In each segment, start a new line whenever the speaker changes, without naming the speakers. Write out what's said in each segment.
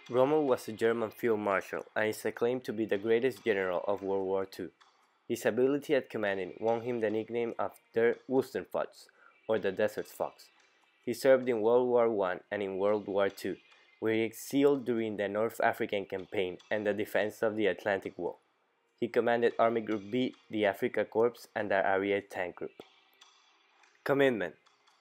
Rommel was a German field marshal and is acclaimed to be the greatest general of World War II. His ability at commanding won him the nickname of Der Wüstenfuchs, or the Desert Fox. He served in World War I and in World War II, where he excelled during the North African Campaign and the defense of the Atlantic Wall. He commanded Army Group B, the Africa Corps, and the Area Tank Group. Commitment.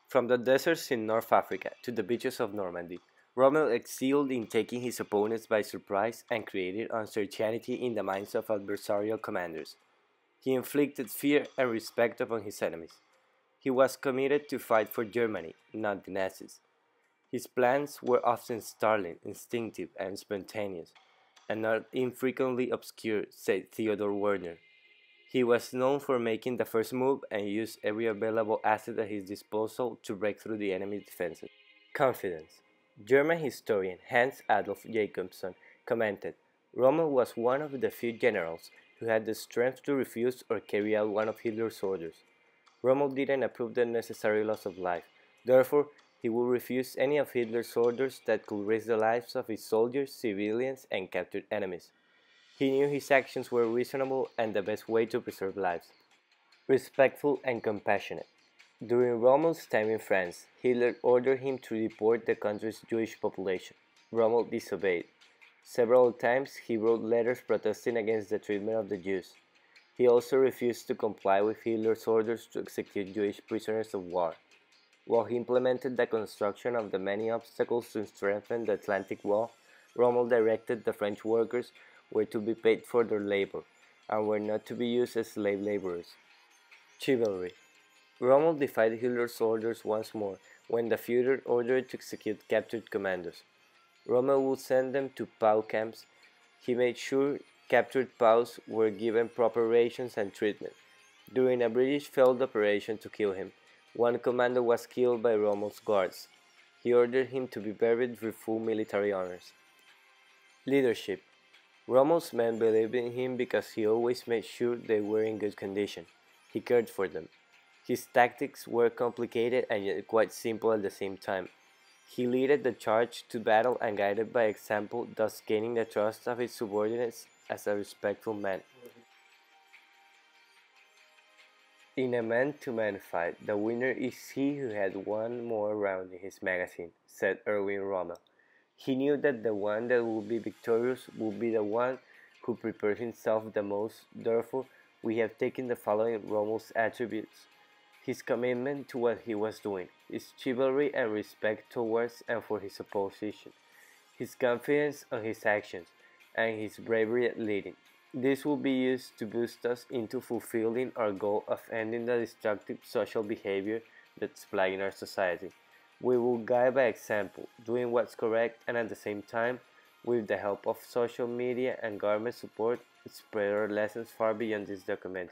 From the deserts in North Africa to the beaches of Normandy, Rommel excelled in taking his opponents by surprise and created uncertainty in the minds of adversarial commanders. He inflicted fear and respect upon his enemies. He was committed to fight for Germany, not the Nazis. His plans were often startling, instinctive, and spontaneous, and not infrequently obscure, said Theodor Werner. He was known for making the first move and used every available asset at his disposal to break through the enemy's defenses. Confidence. German historian Hans Adolf Jacobson commented, Rommel was one of the few generals who had the strength to refuse or carry out one of Hitler's orders. Rommel didn't approve the necessary loss of life. Therefore, he would refuse any of Hitler's orders that could risk the lives of his soldiers, civilians, and captured enemies. He knew his actions were reasonable and the best way to preserve lives. Respectful and compassionate. During Rommel's time in France, Hitler ordered him to deport the country's Jewish population. Rommel disobeyed. Several times he wrote letters protesting against the treatment of the Jews. He also refused to comply with Hitler's orders to execute Jewish prisoners of war. While he implemented the construction of the many obstacles to strengthen the Atlantic Wall, Rommel directed the French workers were to be paid for their labor, and were not to be used as slave laborers. Chivalry. Rommel defied Hitler's orders once more when the Führer ordered to execute captured commandos. Rommel would send them to POW camps. He made sure captured POWs were given proper rations and treatment. During a British failed operation to kill him, one commander was killed by Rommel's guards. He ordered him to be buried with full military honors. Leadership. Rommel's men believed in him because he always made sure they were in good condition. He cared for them. His tactics were complicated and yet quite simple at the same time. He led the charge to battle and guided by example, thus gaining the trust of his subordinates as a respectful man. In a man-to-man fight, the winner is he who had one more round in his magazine, said Erwin Rommel. He knew that the one that would be victorious would be the one who prepared himself the most. Therefore, we have taken the following Rommel's attributes: his commitment to what he was doing, his chivalry and respect towards and for his opposition, his confidence on his actions, and his bravery at leading. This will be used to boost us into fulfilling our goal of ending the destructive social behavior that's plaguing our society. We will guide by example, doing what's correct, and at the same time, with the help of social media and government support, spread our lessons far beyond this documentary.